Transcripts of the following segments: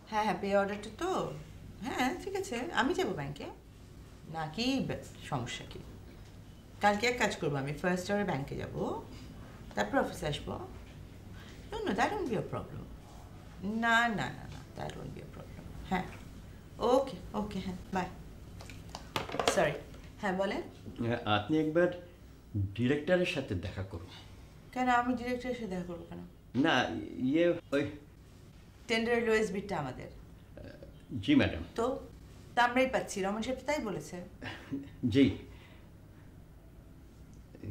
হ্যাঁ হ্যাঁ, পে অর্ডারটা তো, হ্যাঁ ঠিক আছে, আমি যাবো ব্যাংকে, নাকি সমস্যা কি? কালকে এক কাজ করবো, আমি ফার্স্ট আওয়ারে ব্যাংকে যাবো, তারপর অফিসে আসবো। No no, that won't be a problem. না না না না, that won't be a problem. হ্যাঁ, ওকে ওকে, হ্যাঁ বাই। সরি, হ্যাঁ বলেন। আপনি একবার ডিরেক্টরের সাথে দেখা করুন। কেন আমি ডিরেক্টরের সাথে দেখা করবো কেন? না, ইয়ে ওই টেন্ডারের লোয়েস্ট বিটটা আমাদের। জি ম্যাডাম। তো আমরাই পাচ্ছি, রমন সাহেব তাই বলেছে। জি।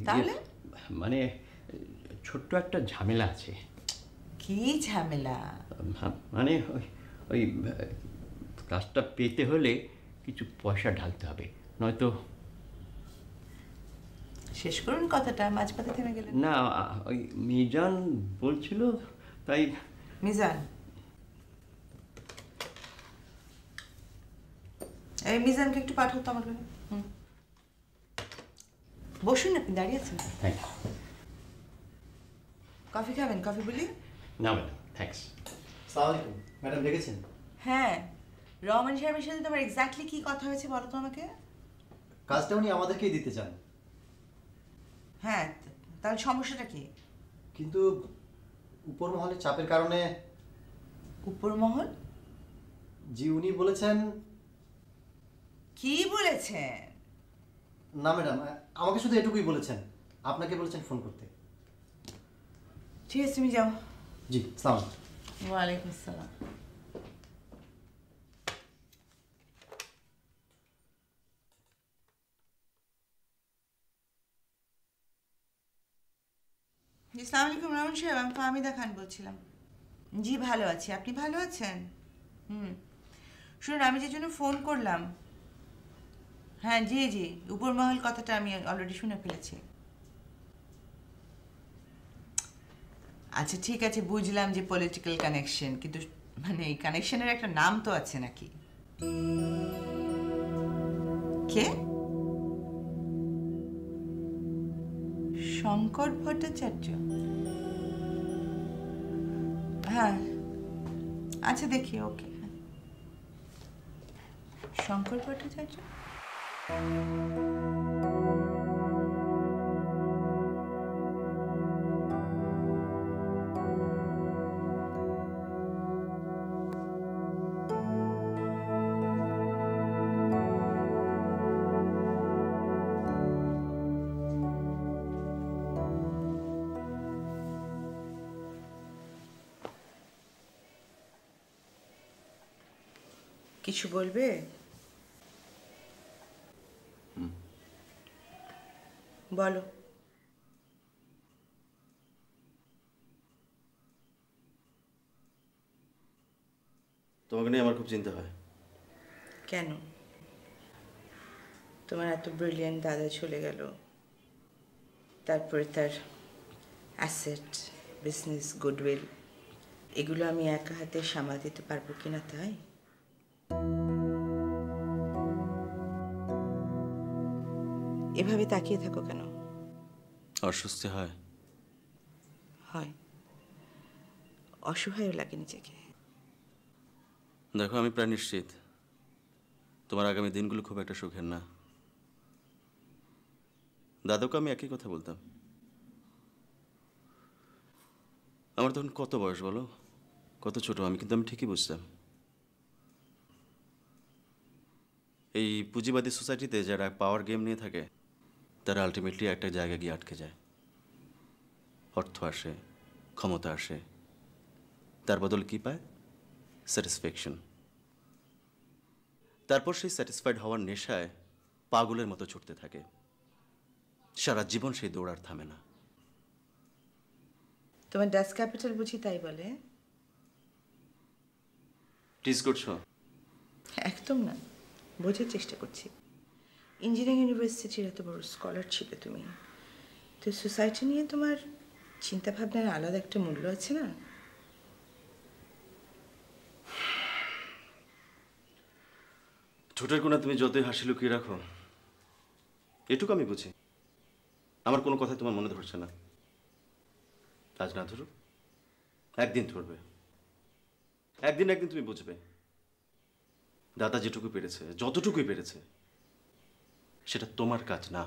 তাহলে মানে ছোট্ট একটা ঝামেলা আছে। কি ঝামেলা? মানে ওই ওই কাজটা পেতে হলে কিছু পয়সা ঢালতে হবে, নয়তো। শেষ করুন কথাটা, মাঝপথে থেমে গেলেন। না, ওই মিজান বলছিল তাই। মিজান? এই মিজানকে একটু পাঠাও তো আমার কাছে। বসুন, আপনি দাঁড়িয়ে আছেন। Thank you. কফি খাবেন? কফি বলি? না ম্যাডাম, থ্যাংকস। আসসালামু আলাইকুম ম্যাডাম, ডেকেছেন? হ্যাঁ, রহমান সাহেবের সাথে তোমার এক্স্যাক্টলি কি কথা হয়েছে বলো তো আমাকে। কাজটা উনি আমাদেরকেই দিতে চান। হ্যাঁ, তাহলে সমস্যাটা কি? কিন্তু উপর মহলের চাপের কারণে। উপর মহল? জি, উনি বলেছেন। কি বলেছেন? না ম্যাডাম, আমাকে শুধু এটুকুই বলেছেন, আপনাকে বলেছেন ফোন করতে। ঠিক আছে, তুমি যাও। জি, সালাম। ওয়ালাইকুম আসসালাম। আসসালামু আলাইকুম রহমান সাহেব, আমি ফাহমিদা খান বলছিলাম। জি ভালো আছি, আপনি ভালো আছেন? শুনুন, আমি যে জন্য ফোন করলাম, হ্যাঁ জি জি, উপর মহল কথাটা আমি অলরেডি শুনে ফেলেছি। আচ্ছা ঠিক আছে, বুঝলাম যে পলিটিক্যাল কানেকশন, কিন্তু মানে এই কানেকশনের একটা নাম তো আছে নাকি? কে? শঙ্কর ভট্টাচার্য? হ্যাঁ আচ্ছা দেখি, ওকে। শঙ্কর ভট্টাচার্য? কিছু বলবে? বলো। তোমাকে নিয়ে আমার খুব চিন্তা হয়। কেন? তোমার এত ব্রিলিয়েন্ট দাদা চলে গেল, তারপরে তার অ্যাসেট, বিজনেস, গুডউইল, এগুলো আমি একা হাতে সামাল দিতে পারবো কিনা তাই? এভাবে তাকিয়ে থাকো কেন? অস্বস্তি হয়। হয়, অসহায়ও লাগে নিজেকে। দেখো, আমি প্রায় নিশ্চিত তোমার আগামী দিনগুলো খুব একটা সুখের না। দাদাকে আমি একই কথা বলতাম। আমার তখন কত বয়স বলো, কত ছোট আমি, কিন্তু আমি ঠিকই বুঝতাম এই পুঁজিবাদী সোসাইটিতে যারা পাওয়ার গেম নিয়ে থাকে তারা আলটিমেটলি একটা জায়গায় গিয়ে আটকে যায়। অর্থ আসে, ক্ষমতা আসে, তার বদলে কি পায়? স্যাটিসফ্যাকশন। তারপর সেই স্যাটিসফাইড হওয়ার নেশায় পাগলের মতো ছুটতে থাকে, সারা জীবন সেই দৌড়ার থামে না। তোমার ডাস ক্যাপিটাল বুঝি তাই বলে? টিজ করছো? একদম না, বোঝার চেষ্টা করছি। ইঞ্জিনিয়ারিং ইউনিভার্সিটির এত বড় স্কলার ছিলে তুমি, তো সোসাইটি নিয়ে তোমার চিন্তাভাবনার আলাদা একটা মূল্য আছে না? ঠোঁটের কোণা তুমি যতই হাসি লুকিয়ে রাখো, এটুকু আমি বুঝি। আমার কোনো কথা তোমার মনে ধরছে না। আজ না ধরো, একদিন ধরবে। একদিন তুমি বুঝবে দাদা যেটুকু পেরেছে, যতটুকুই পেরেছে, সেটা তোমার কাজ না।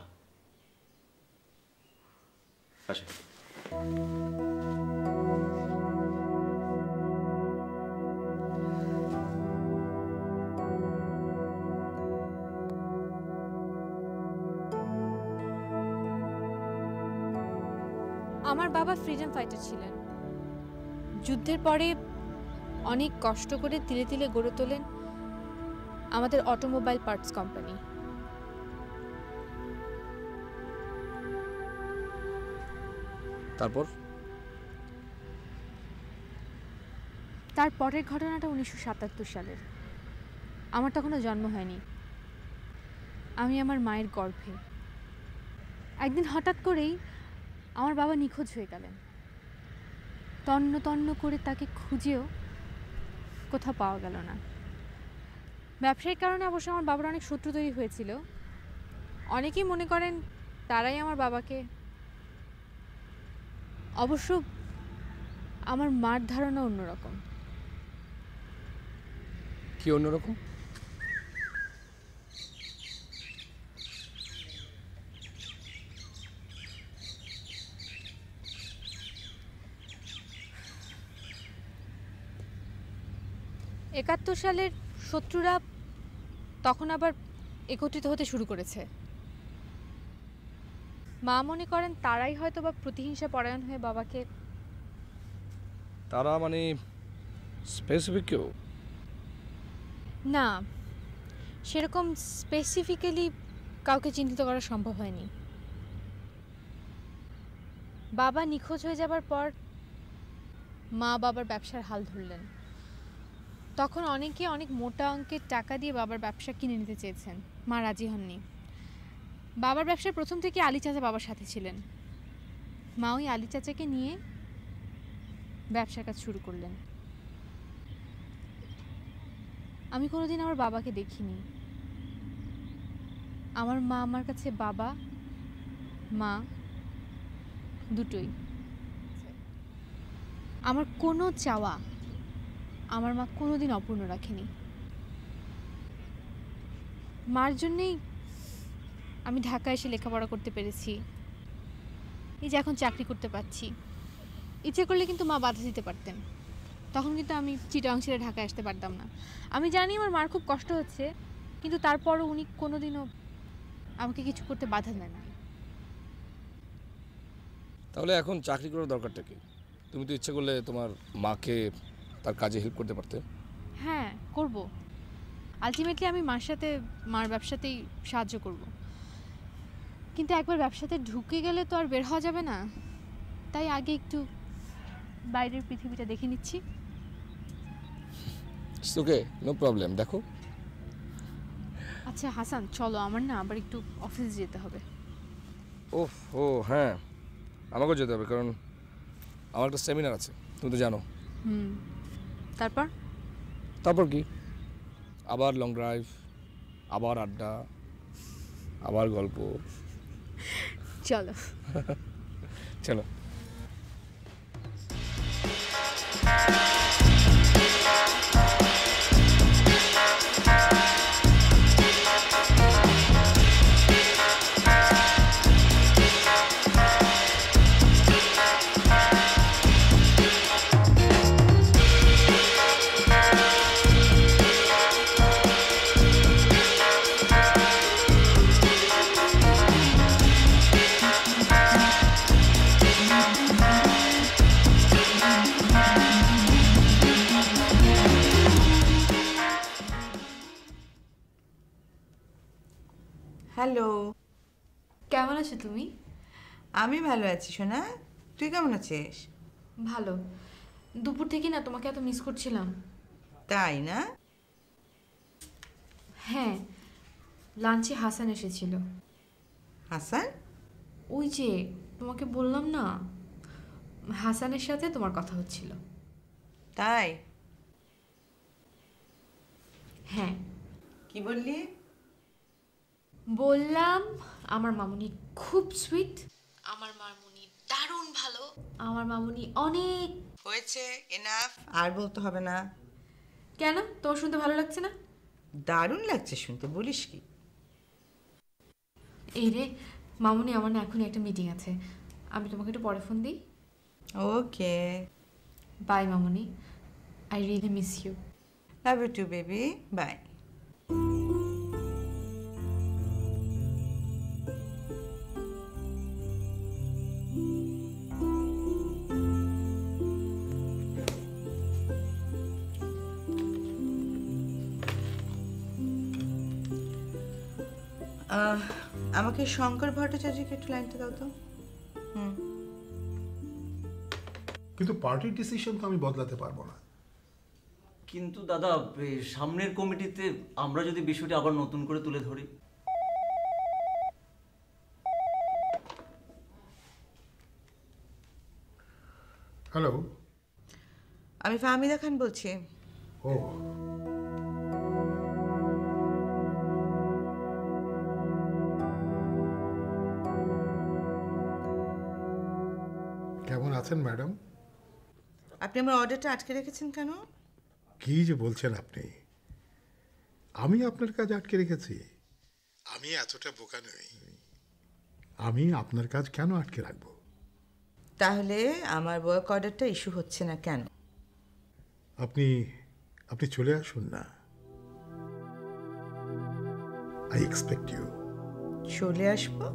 আসে। আমার বাবা ফ্রিডম ফাইটার ছিলেন। যুদ্ধের পরে অনেক কষ্ট করে তিলে তিলে গড়ে তোলেন আমাদের অটোমোবাইল পার্টস কোম্পানি। তার পরের ঘটনাটা 1977 সালের। আমার তখনও জন্ম হয়নি, আমি আমার মায়ের গর্ভে। একদিন হঠাৎ করেই আমার বাবা নিখোঁজ হয়ে গেলেন। তন্ন তন্ন করে তাকে খুঁজেও কোথাও পাওয়া গেল না। ব্যবসায়িক কারণে অবশ্য আমার বাবার অনেক শত্রু তৈরি হয়েছিল। অনেকেই মনে করেন তারাই আমার বাবাকে, অবশ্য আমার মার ধারণা অন্যরকম। কি অন্যরকম? একাত্তর সালের শত্রুরা তখন আবার একত্রিত হতে শুরু করেছে। মা মনে করেন তারাই হয়তো বা প্রতিহিংসা পরায়ণ হয়ে বাবাকে। তারা মানে স্পেসিফিক কেউ? না, সেরকম স্পেসিফিক্যালি কাউকে চিহ্নিত করা সম্ভব হয়নি। বাবা নিখোঁজ হয়ে যাবার পর মা বাবার ব্যবসার হাল ধরলেন। তখন অনেকে অনেক মোটা অঙ্কের টাকা দিয়ে বাবার ব্যবসা কিনে নিতে চেয়েছেন, মা রাজি হননি। বাবার ব্যবসার প্রথম থেকে আলী চাচা বাবার সাথে ছিলেন। মা ওই আলী চাচাকে নিয়ে ব্যবসার কাজ শুরু করলেন। আমি কোনোদিন আমার বাবাকে দেখিনি। আমার মা আমার কাছে বাবা মা দুটোই। আমার কোনো চাওয়া আমার মা কোনোদিন অপূর্ণ রাখেনি। মার জন্যেই আমি ঢাকায় এসে লেখাপড়া করতে পেরেছি, এই যে এখন চাকরি করতে পারছি। ইচ্ছে করলে কিন্তু মা বাধা দিতে পারতেন, তখন কিন্তু আমি চিটাং ছেড়ে ঢাকায় আসতে পারতাম না। আমি জানি আমার মার খুব কষ্ট হচ্ছে, কিন্তু তারপরও উনি কোনোদিনও আমাকে কিছু করতে বাধা দেন না। তাহলে এখন চাকরি করার দরকারটা কি? তুমি তো ইচ্ছে করলে তোমার মাকে তার কাজে হেল্প করতে পারতে। হ্যাঁ, করব। আলটিমেটলি আমি মার সাথে মার ব্যবসাতেই সাহায্য করব, কিন্তু একবার ব্যবসাতে ঢুকে গেলে তো আর বের হওয়া যাবে না। তাই আগে একটু বাইরের পৃথিবীটা দেখে নিচ্ছি। ওকে, নো প্রবলেম, দেখো। আচ্ছা হাসান, চলো, আমার না আবার একটু অফিসে যেতে হবে। ওহ ও হ্যাঁ, আমাকেও যেতে হবে, কারণ আমার একটা সেমিনার আছে, তুমি তো জানো। তারপর কি? আবার লং ড্রাইভ, আবার আড্ডা, আবার গল্প। চলো চলো। হ্যালো, কেমন আছো তুমি? আমি ভালো আছি সোনা, তুই কেমন আছিস? ভালো। দুপুর থেকে না তোমাকে এত মিস করছিলাম। তাই না? হ্যাঁ, লাঞ্চে হাসান এসেছিল। হাসান? ওই যে তোমাকে বললাম না, হাসানের সাথে তোমার কথা হচ্ছিল। তাই? হ্যাঁ। কি বললি? বললাম আমার মামুনি খুব সুইট, আমার মামুনি দারুণ ভালো, আমার মামুনি অনেক। হয়েছে, এনাফ, আর বলতে হবে না। কেন, তোমার শুনতে ভালো লাগছে না? দারুণ লাগছে শুনতে, বলিস কি? এই রে মামুনি, আমার না এখনই একটা মিটিং আছে, আমি তোমাকে একটু পরে ফোন দিই। ওকে, বাই মামুনি, I really miss you. Love you too baby, bye. আমাকে শঙ্কর ভট্টাচার্যকে একটু লাইনটা দাও তো। কিন্তু পার্টির ডিসিশন তো আমি বদলাতে পারবো না। কিন্তু দাদা, সামনের কমিটিতে আমরা যদি বিষয়টি আবার নতুন করে তুলে ধরি। হ্যালো। আমি ফাহমিদা খান বলছি। ও, কেমন আছেন ম্যাডাম? আপনি আমার অর্ডারটা আটকে রেখেছেন কেন? কি যে বলছেন আপনি? আমি আপনার কাজ আটকে রেখেছি? আমি এতটা বোকা নই। আমি আপনার কাজ কেন আটকে রাখবো? তাহলে আমার ওয়ার্ক অর্ডারটা ইস্যু হচ্ছে না কেন? আপনি চলে আসুন না। I expect you. চলে আসবো?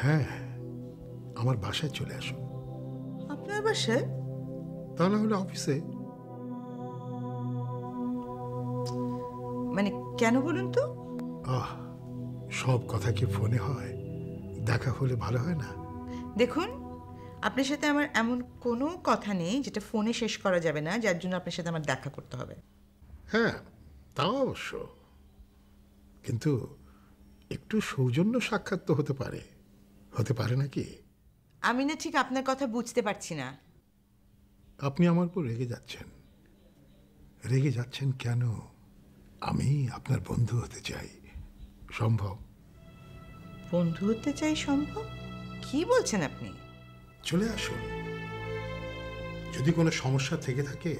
হ্যাঁ, আমার বাসায় চলে আসুন। আপনার বাসায়? তা না হলে অফিসে। মানে কেন বলুন তো? সব কথা কি ফোনে হয়? দেখা হলে ভালো হয় না? দেখুন, আপনার সাথে আমার এমন কোনো কথা নেই যেটা ফোনে শেষ করা যাবে না, যার জন্য আপনার সাথে আমার দেখা করতে হবে। হ্যাঁ, তাও অবশ্য, কিন্তু একটু সৌজন্য সাক্ষাৎ তো হতে পারে নাকি? আমি না ঠিক আপনার কথা বুঝতে পারছি না। আপনি আমার উপর রেগে যাচ্ছেন কেন? আমি আপনার বন্ধু হতে চাই। সম্ভব? বন্ধু হতে চাই সম্ভব? কি বলছেন আপনি? চলে আসুন। যদি কোনো সমস্যা থেকে থাকে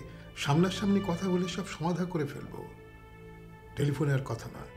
সামনাসামনি কথা বলে সব সমাধান করে ফেলবো। টেলিফোনে আর কথা নয়।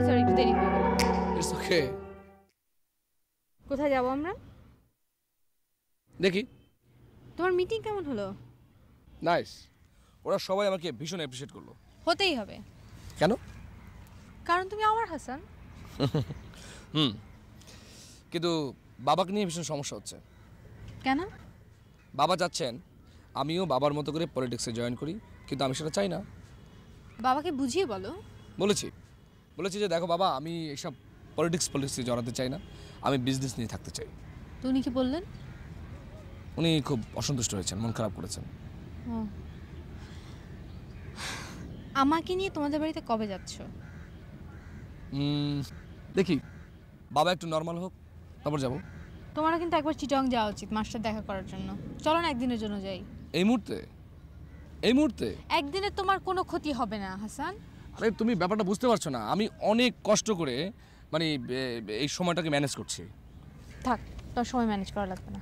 সরি একটু দেরি হয়ে গেল। It's okay. কোথায় যাবো আমরা? দেখি। তোমার মিটিং কেমন হলো? নাইস। ওরা সবাই আমাকে ভীষণ অ্যাপ্রিশিয়েট করলো। হতেই হবে। কেন? কারণ তুমি আমার হাসান। কিন্তু বাবাকে নিয়ে ভীষণ সমস্যা হচ্ছে। কেন? বাবা চাচ্ছেন আমিও বাবার মতো করে পলিটিক্সে জয়েন করি, কিন্তু আমি সেটা চাই না। বাবাকে বুঝিয়ে বলো। বলেছি যে দেখো বাবা, আমি এইসব পলিটিক্সে জড়াতে চাই না, আমি বিজনেস নিয়ে থাকতে চাই। তো উনি কি বললেন? উনি খুব অসন্তুষ্ট হয়েছেন, মন খারাপ করেছেন। ও, আমাকে নিয়ে তোমাদের বাড়িতে কবে যাচ্ছ? দেখি বাবা একটু নর্মাল হোক, তারপর যাব। তোমারও কিন্তু একবার চিটং যাওয়া উচিত মাস্টার দেখা করার জন্য। চলো না, একদিনের জন্য যাই। এই মুহূর্তে? এই মুহূর্তে? একদিনে তোমার কোনো ক্ষতি হবে না হাসান। আরে তুমি ব্যাপারটা বুঝতে পারছো না, আমি অনেক কষ্ট করে মানে এই সময়টাকে ম্যানেজ করছি। থাক, তোর সময় ম্যানেজ করা লাগবে না।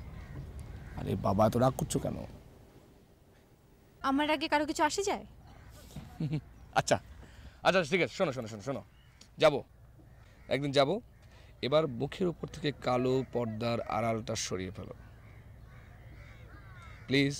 আরে বাবা, এত রাগ করছো কেন? আমার আগে কারো কিছু আসে যায়? আচ্ছা আচ্ছা ঠিক আছে, শোনো শোনো শোনো শোনো, যাবো, একদিন যাব। এবার মুখের উপর থেকে কালো পর্দার আড়ালটা সরিয়ে ফেলো প্লিজ।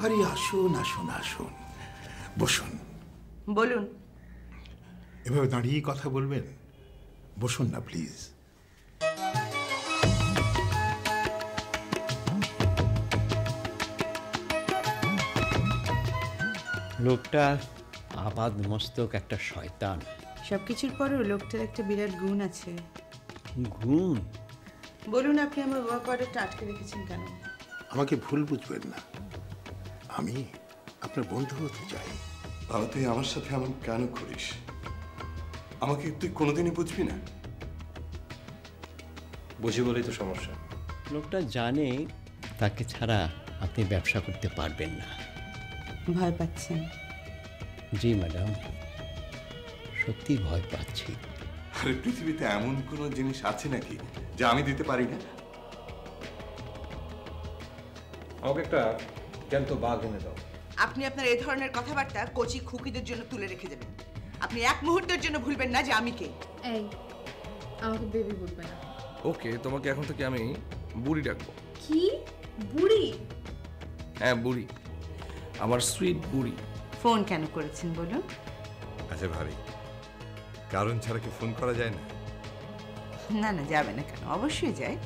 আরে আসুন আসুন আসুন, বসুন। বলুন। এভাবে দাঁড়িয়ে কথা বলবেন? বসুন না প্লিজ। লোকটা আপাদ মস্তক একটা শয়তান। সব কিছুর পরেও লোকটার একটা বিরাট গুণ আছে। গুণ? বলুন, আপনি আমার ওয়ার্ক অর্ডারটা আটকে রেখেছেন কেন? আমাকে ভুল বুঝবেন না, আমি আপনার বন্ধু হতে চাই। বাবা, তুই আমার সাথে এমন কেন করিস? আমাকে তুই কোনোদিনই বুঝবি না। বুঝি বলেই তো সমস্যা। লোকটা জানে তাকে ছাড়া আপনি ব্যবসা করতে পারবেন না। ভয় পাচ্ছেন? জি ম্যাডাম, সত্যি ভয় পাচ্ছি। আরে পৃথিবীতে এমন কোনো জিনিস আছে নাকি যা আমি দিতে পারি না? আমাকে একটা জ্যান্ত বাঘ এনে দাও। আপনি আপনার এই ধরনের কথাবার্তা কচি খুকিদের জন্য তুলে রেখে যাবেন। আপনি এক মুহূর্তের জন্য ভুলবেন না যে আমি কে। এই, আমাকে বেবি বলবে না। ওকে, তোমাকে এখন থেকে আমি বুড়ি ডাকবো। কি বুড়ি? হ্যাঁ বুড়ি, আমার সুইট বুড়ি। ফোন কেন করেছেন বলুন? আচ্ছা ভাবি, কারণ ছাড়া কি ফোন করা যায় না? না না, যাবে না কেন, অবশ্যই যায়,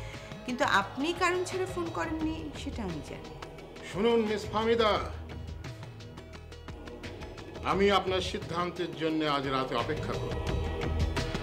কিন্তু আপনি কারণ ছাড়া ফোন করেননি সেটা আমি জানি। শুনুন মিস ফাহমিদা, আমি আপনার সিদ্ধান্তের জন্য আজ রাতে অপেক্ষা করব।